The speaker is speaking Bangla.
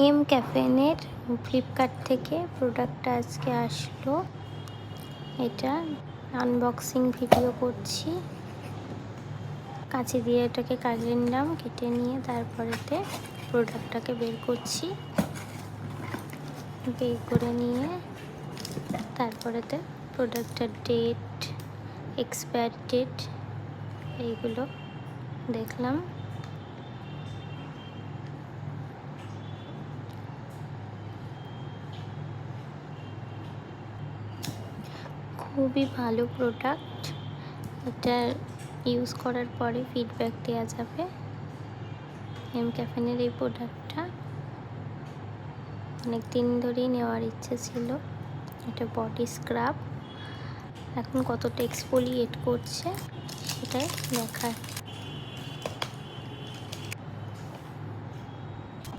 এম ক্যাফেনের ফ্লিপকার্ট থেকে প্রোডাক্টটা আজকে আসলো। এটা আনবক্সিং ভিডিও করছি। কাঁচি দিয়ে এটাকে কাটে নিলাম, কেটে নিয়ে তারপরেতে প্রোডাক্টটাকে বের করছি। বের করে নিয়ে তারপরেতে প্রোডাক্টের ডেট, এক্সপায়ার ডেট এইগুলো দেখলাম। খুবই ভালো প্রোডাক্ট। এটা ইউজ করার পরে ফিডব্যাক দেওয়া যাবে। এম ক্যাফেনের এই প্রোডাক্টটা অনেক দিন ধরেই নেওয়ার ইচ্ছে ছিল। এটা বডি স্ক্রাব। এখন কতটা এক্সফোলিয়েট করছে সেটাই দেখার।